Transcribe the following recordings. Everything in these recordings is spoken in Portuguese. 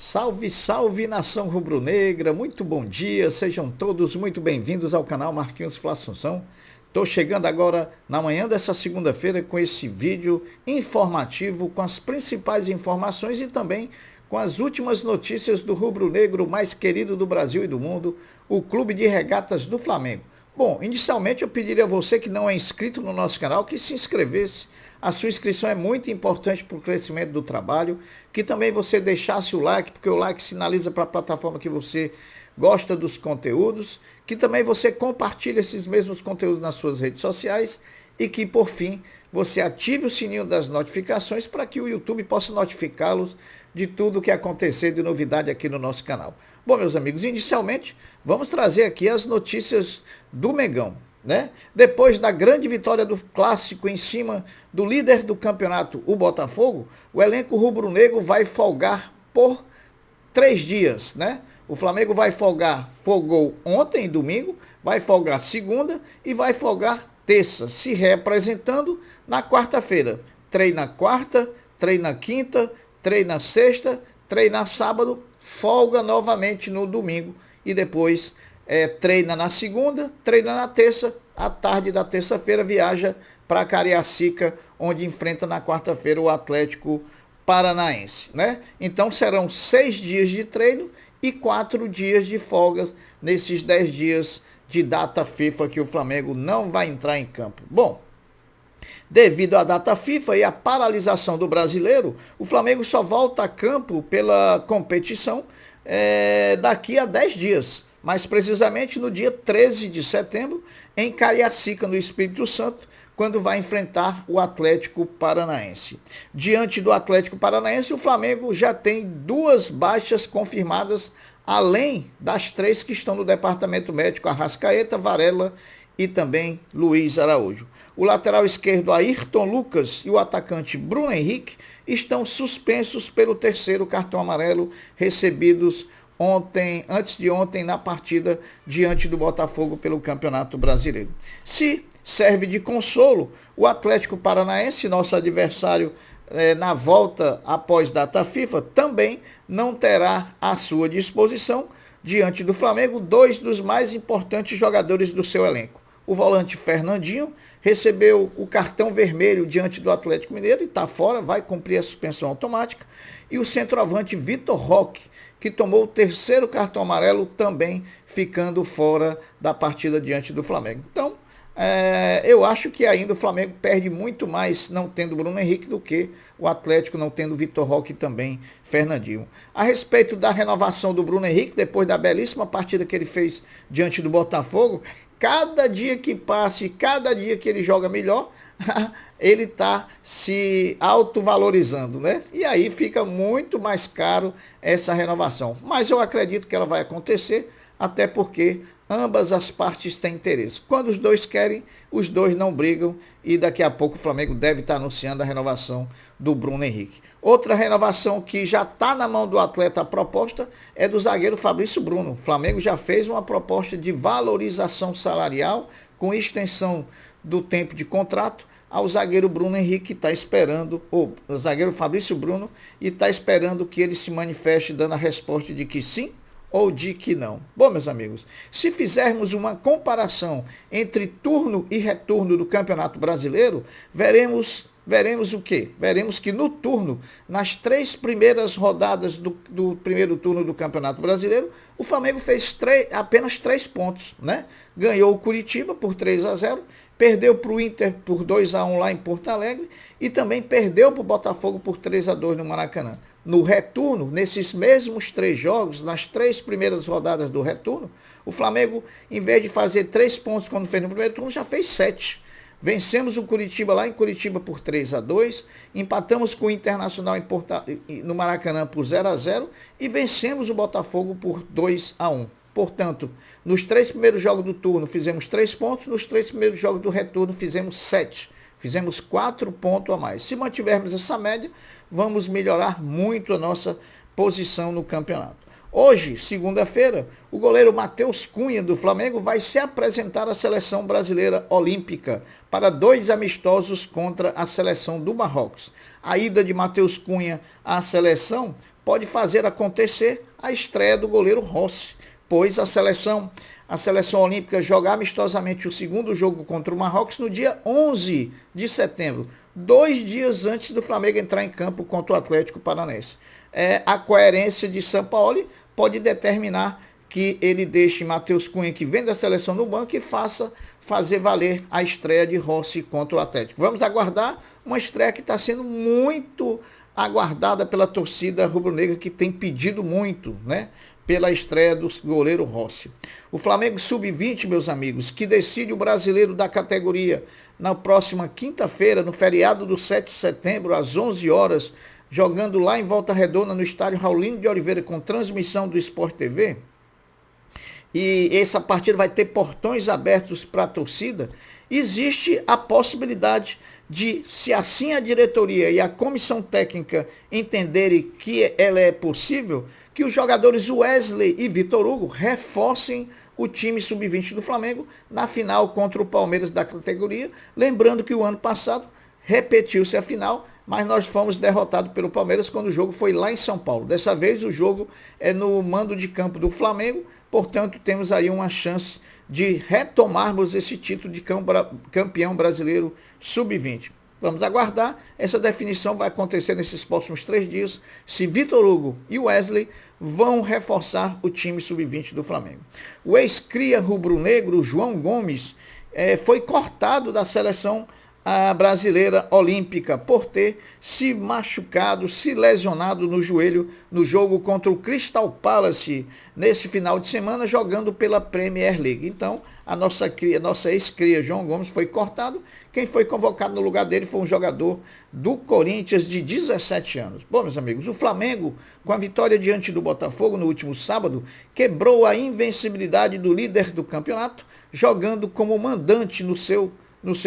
Salve, salve nação rubro-negra, muito bom dia, sejam todos muito bem-vindos ao canal Marquinhos Fla Assunção. Estou chegando agora na manhã dessa segunda-feira com esse vídeo informativo com as principais informações e também com as últimas notícias do rubro-negro mais querido do Brasil e do mundo, o Clube de Regatas do Flamengo. Bom, inicialmente eu pediria a você que não é inscrito no nosso canal que se inscrevesse. A sua inscrição é muito importante para o crescimento do trabalho, que também você deixasse o like, porque o like sinaliza para a plataforma que você gosta dos conteúdos, que também você compartilhe esses mesmos conteúdos nas suas redes sociais e que, por fim, você ative o sininho das notificações para que o YouTube possa notificá-los de tudo o que acontecer de novidade aqui no nosso canal. Bom, meus amigos, inicialmente, vamos trazer aqui as notícias do Mengão, né? Depois da grande vitória do Clássico em cima do líder do campeonato, o Botafogo, o elenco rubro-negro vai folgar por 3 dias, né? O Flamengo vai folgou ontem, domingo, vai folgar segunda e vai folgar terça, se reapresentando na quarta-feira. Treina quarta, treina quinta, treina sexta, treina sábado, folga novamente no domingo e depois treina na segunda, treina na terça, à tarde da terça-feira viaja para Cariacica, onde enfrenta na quarta-feira o Atlético Paranaense, né? Então serão 6 dias de treino e 4 dias de folgas nesses 10 dias de data FIFA que o Flamengo não vai entrar em campo. Bom, devido à data FIFA e à paralisação do brasileiro, o Flamengo só volta a campo pela competição daqui a 10 dias. Mais precisamente no dia 13 de setembro, em Cariacica, no Espírito Santo, quando vai enfrentar o Atlético Paranaense. Diante do Atlético Paranaense, o Flamengo já tem 2 baixas confirmadas, além das 3 que estão no departamento médico, Arrascaeta, Varela e também Luiz Araújo. O lateral esquerdo Ayrton Lucas e o atacante Bruno Henrique estão suspensos pelo 3º cartão amarelo recebidos antes de ontem na partida diante do Botafogo pelo Campeonato Brasileiro. Se serve de consolo, o Atlético Paranaense, nosso adversário na volta após data FIFA, também não terá à sua disposição, diante do Flamengo, 2 dos mais importantes jogadores do seu elenco. O volante Fernandinho recebeu o cartão vermelho diante do Atlético Mineiro e está fora, vai cumprir a suspensão automática. E o centroavante Vitor Roque, que tomou o 3º cartão amarelo, também ficando fora da partida diante do Flamengo. Então, eu acho que ainda o Flamengo perde muito mais não tendo Bruno Henrique do que o Atlético não tendo Vitor Roque e também Fernandinho. A respeito da renovação do Bruno Henrique, depois da belíssima partida que ele fez diante do Botafogo, cada dia que passa e cada dia que ele joga melhor, ele está se autovalorizando, né? E aí fica muito mais caro essa renovação. Mas eu acredito que ela vai acontecer, até porque ambas as partes têm interesse. Quando os dois querem, os dois não brigam e daqui a pouco o Flamengo deve estar anunciando a renovação do Bruno Henrique. Outra renovação que já está na mão do atleta, a proposta é do zagueiro Fabrício Bruno. O Flamengo já fez uma proposta de valorização salarial com extensão do tempo de contrato ao zagueiro Bruno Henrique, está esperando, o zagueiro Fabrício Bruno, e está esperando que ele se manifeste dando a resposta de que sim ou de que não. Bom, meus amigos, se fizermos uma comparação entre turno e retorno do Campeonato Brasileiro, veremos o quê? Veremos que no turno, nas 3 primeiras rodadas do primeiro turno do Campeonato Brasileiro, o Flamengo fez apenas 3 pontos, né? Ganhou o Curitiba por 3-0, perdeu para o Inter por 2-1 lá em Porto Alegre e também perdeu para o Botafogo por 3-2 no Maracanã. No retorno, nesses mesmos 3 jogos, nas 3 primeiras rodadas do retorno, o Flamengo, em vez de fazer 3 pontos quando fez no primeiro turno, já fez 7. Vencemos o Curitiba lá em Curitiba por 3-2, empatamos com o Internacional no Maracanã por 0-0 e vencemos o Botafogo por 2-1. Portanto, nos 3 primeiros jogos do turno fizemos 3 pontos, nos 3 primeiros jogos do retorno fizemos 7. Fizemos 4 pontos a mais. Se mantivermos essa média, vamos melhorar muito a nossa posição no campeonato. Hoje, segunda-feira, o goleiro Matheus Cunha, do Flamengo, vai se apresentar à seleção brasileira olímpica para 2 amistosos contra a seleção do Marrocos. A ida de Matheus Cunha à seleção pode fazer acontecer a estreia do goleiro Rossi, pois a seleção olímpica joga amistosamente o segundo jogo contra o Marrocos no dia 11 de setembro, 2 dias antes do Flamengo entrar em campo contra o Atlético Paranaense. A coerência de Sampaoli pode determinar que ele deixe Matheus Cunha, que vem da seleção, no banco e fazer valer a estreia de Rossi contra o Atlético. Vamos aguardar uma estreia que está sendo muito aguardada pela torcida rubro-negra, que tem pedido muito, né, pela estreia do goleiro Rossi. O Flamengo Sub-20, meus amigos, que decide o brasileiro da categoria na próxima quinta-feira, no feriado do 7 de setembro, às 11 horas, jogando lá em Volta Redonda, no estádio Raulino de Oliveira, com transmissão do Sport TV. E essa partida vai ter portões abertos para a torcida. Existe a possibilidade de, se assim a diretoria e a comissão técnica entenderem que ela é possível, que os jogadores Wesley e Vitor Hugo reforcem o time sub-20 do Flamengo na final contra o Palmeiras da categoria. Lembrando que o ano passado repetiu-se a final, mas nós fomos derrotados pelo Palmeiras quando o jogo foi lá em São Paulo. Dessa vez o jogo é no mando de campo do Flamengo, portanto temos aí uma chance de retomarmos esse título de campeão brasileiro sub-20. Vamos aguardar, essa definição vai acontecer nesses próximos 3 dias, se Vitor Hugo e Wesley vão reforçar o time sub-20 do Flamengo. O ex-cria rubro-negro João Gomes foi cortado da seleção brasileira olímpica por ter se machucado, se lesionado no joelho no jogo contra o Crystal Palace nesse final de semana, jogando pela Premier League. Então, a nossa ex-cria João Gomes foi cortado. Quem foi convocado no lugar dele foi um jogador do Corinthians de 17 anos. Bom, meus amigos, o Flamengo, com a vitória diante do Botafogo no último sábado, quebrou a invencibilidade do líder do campeonato, jogando como mandante no seu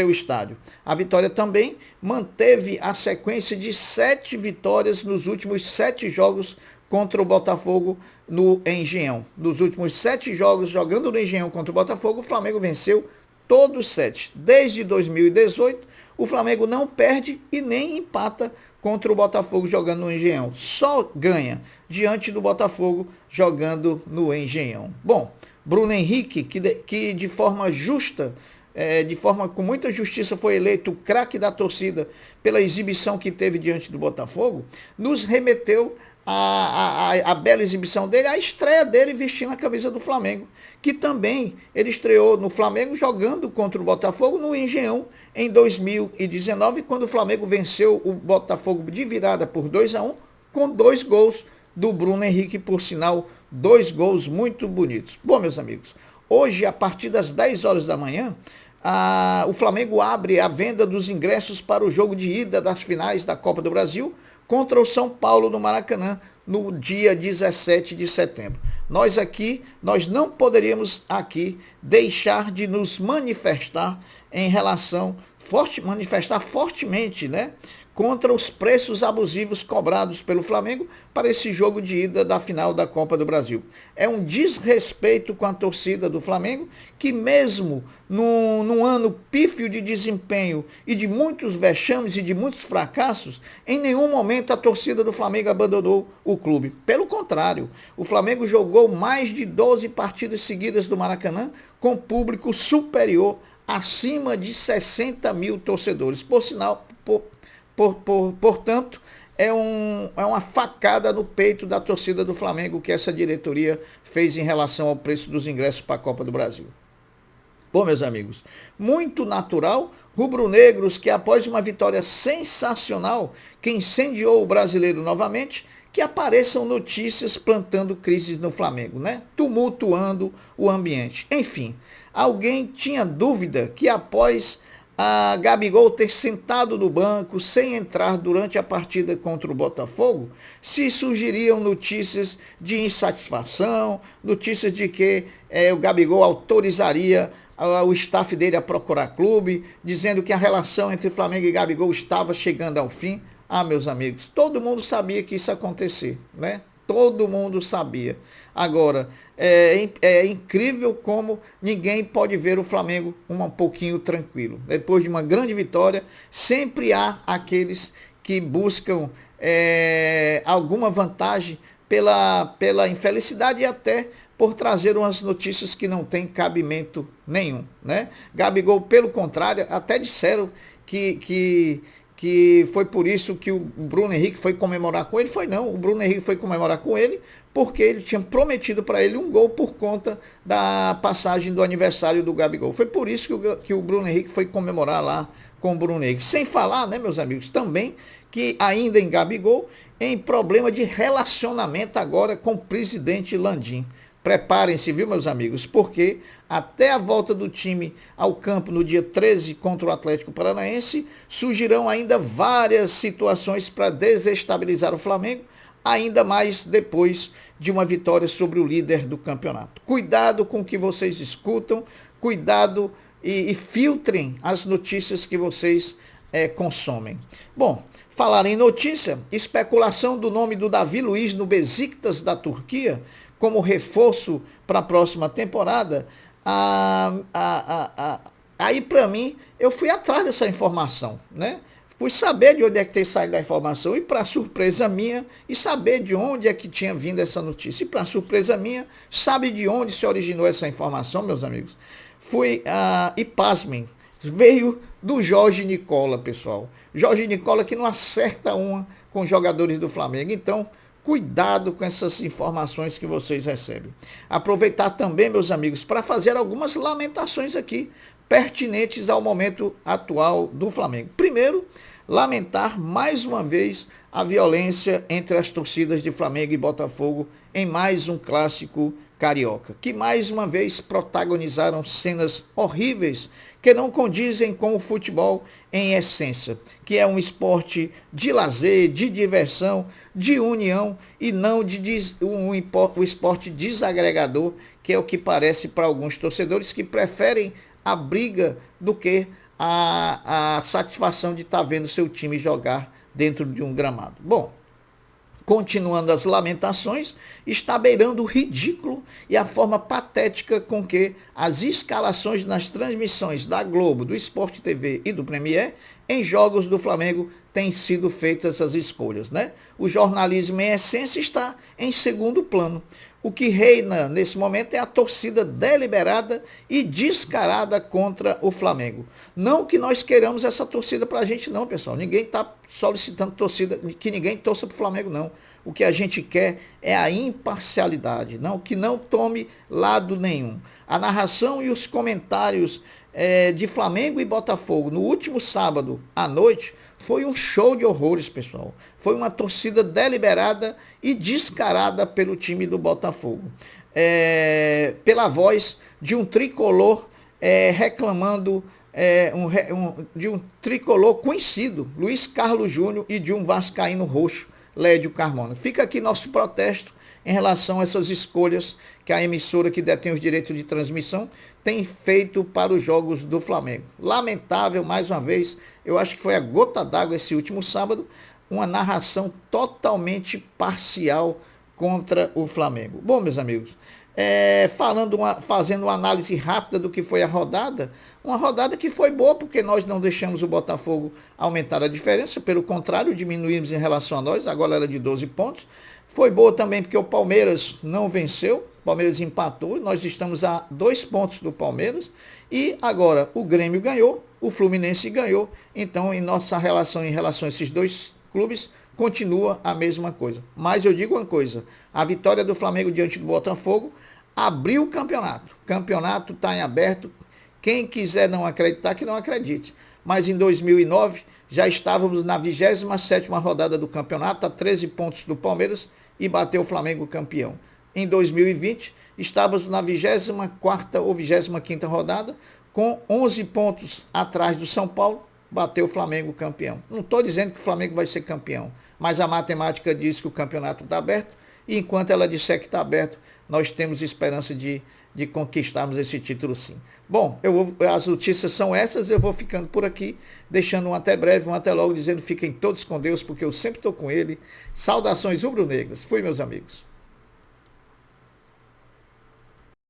estádio. A vitória também manteve a sequência de 7 vitórias nos últimos 7 jogos contra o Botafogo no Engenhão. Nos últimos 7 jogos jogando no Engenhão contra o Botafogo, o Flamengo venceu todos 7. Desde 2018, o Flamengo não perde e nem empata contra o Botafogo jogando no Engenhão. Só ganha diante do Botafogo jogando no Engenhão. Bom, Bruno Henrique, que de forma justa, com muita justiça, foi eleito o craque da torcida pela exibição que teve diante do Botafogo, nos remeteu a bela exibição dele, a estreia dele vestindo a camisa do Flamengo, que também ele estreou no Flamengo jogando contra o Botafogo no Engenhão em 2019, quando o Flamengo venceu o Botafogo de virada por 2-1, com 2 gols do Bruno Henrique, por sinal, 2 gols muito bonitos. Bom, meus amigos, hoje, a partir das 10 horas da manhã, o Flamengo abre a venda dos ingressos para o jogo de ida das finais da Copa do Brasil contra o São Paulo no Maracanã, no dia 17 de setembro. Nós não poderíamos aqui deixar de nos manifestar manifestar fortemente, né, contra os preços abusivos cobrados pelo Flamengo para esse jogo de ida da final da Copa do Brasil. É um desrespeito com a torcida do Flamengo, que mesmo num ano pífio de desempenho e de muitos vexames e de muitos fracassos, em nenhum momento a torcida do Flamengo abandonou o clube. Pelo contrário, o Flamengo jogou mais de 12 partidas seguidas do Maracanã com público superior, acima de 60 mil torcedores. Por sinal, portanto, é uma facada no peito da torcida do Flamengo que essa diretoria fez em relação ao preço dos ingressos para a Copa do Brasil. Bom, meus amigos, muito natural, rubro-negros que após uma vitória sensacional que incendiou o brasileiro novamente, que apareçam notícias plantando crises no Flamengo, né? Tumultuando o ambiente. Enfim, alguém tinha dúvida que após a Gabigol ter sentado no banco sem entrar durante a partida contra o Botafogo, se surgiriam notícias de insatisfação, notícias de que o Gabigol autorizaria o staff dele a procurar clube, dizendo que a relação entre Flamengo e Gabigol estava chegando ao fim. Ah, meus amigos, todo mundo sabia que isso ia acontecer, né? Todo mundo sabia. Agora, é incrível como ninguém pode ver o Flamengo um pouquinho tranquilo. Depois de uma grande vitória, sempre há aqueles que buscam alguma vantagem pela infelicidade e até por trazer umas notícias que não têm cabimento nenhum, né? Gabigol, pelo contrário, até disseram que foi por isso que o Bruno Henrique foi comemorar com ele. Foi não, o Bruno Henrique foi comemorar com ele porque ele tinha prometido para ele um gol por conta da passagem do aniversário do Gabigol. Foi por isso que o Bruno Henrique foi comemorar lá com o Bruno Henrique. Sem falar, né, meus amigos, também que ainda em Gabigol, em problema de relacionamento agora com o presidente Landim. Preparem-se, viu, meus amigos, porque até a volta do time ao campo no dia 13 contra o Atlético Paranaense, surgirão ainda várias situações para desestabilizar o Flamengo, ainda mais depois de uma vitória sobre o líder do campeonato. Cuidado com o que vocês escutam, cuidado e filtrem as notícias que vocês consomem. Bom, falar em notícia, especulação do nome do Davi Luiz no Besiktas da Turquia, como reforço para a próxima temporada. Aí, para mim, eu fui atrás dessa informação, né? Fui saber de onde é que tem saído a informação e, para surpresa minha, e saber de onde é que tinha vindo essa notícia. E, para surpresa minha, sabe de onde se originou essa informação, meus amigos? E pasmem, veio do Jorge Nicola, pessoal. Jorge Nicola que não acerta uma com os jogadores do Flamengo. Então, cuidado com essas informações que vocês recebem. Aproveitar também, meus amigos, para fazer algumas lamentações aqui, pertinentes ao momento atual do Flamengo. Primeiro, lamentar mais uma vez a violência entre as torcidas de Flamengo e Botafogo em mais um clássico carioca, que mais uma vez protagonizaram cenas horríveis que não condizem com o futebol em essência, que é um esporte de lazer, de diversão, de união e não um esporte desagregador, que é o que parece para alguns torcedores que preferem a briga do que a satisfação de estar vendo seu time jogar dentro de um gramado. Bom, continuando as lamentações, está beirando o ridículo e a forma patética com que as escalações nas transmissões da Globo, do Sport TV e do Premier em jogos do Flamengo têm sido feitas as escolhas, né? O jornalismo, em essência, está em segundo plano. O que reina nesse momento é a torcida deliberada e descarada contra o Flamengo. Não que nós queiramos essa torcida para a gente não, pessoal. Ninguém está solicitando torcida, que ninguém torça para o Flamengo, não. O que a gente quer é a imparcialidade, não, que não tome lado nenhum. A narração e os comentários de Flamengo e Botafogo no último sábado à noite foi um show de horrores, pessoal. Foi uma torcida deliberada e descarada pelo time do Botafogo. Pela voz de um tricolor reclamando de um tricolor conhecido, Luiz Carlos Júnior, e de um vascaíno roxo, Lédio Carmona. Fica aqui nosso protesto em relação a essas escolhas que a emissora que detém os direitos de transmissão tem feito para os jogos do Flamengo. Lamentável, mais uma vez, eu acho que foi a gota d'água esse último sábado, uma narração totalmente parcial contra o Flamengo. Bom, meus amigos, fazendo uma análise rápida do que foi a rodada, uma rodada que foi boa porque nós não deixamos o Botafogo aumentar a diferença, pelo contrário, diminuímos em relação a nós, agora era de 12 pontos. Foi boa também porque o Palmeiras não venceu, o Palmeiras empatou, nós estamos a 2 pontos do Palmeiras, e agora o Grêmio ganhou, o Fluminense ganhou, então em nossa relação em relação a esses dois clubes, continua a mesma coisa. Mas eu digo uma coisa, a vitória do Flamengo diante do Botafogo abriu o campeonato. O campeonato está em aberto. Quem quiser não acreditar, que não acredite. Mas em 2009, já estávamos na 27ª rodada do campeonato, a 13 pontos do Palmeiras, e bateu o Flamengo campeão. Em 2020, estávamos na 24ª ou 25ª rodada, com 11 pontos atrás do São Paulo, bateu o Flamengo campeão. Não estou dizendo que o Flamengo vai ser campeão, mas a matemática diz que o campeonato está aberto, e enquanto ela disser que está aberto, nós temos esperança de conquistarmos esse título sim. Bom, as notícias são essas, eu vou ficando por aqui, deixando um até breve, um até logo, dizendo fiquem todos com Deus, porque eu sempre estou com ele. Saudações rubro-negras. Fui, meus amigos.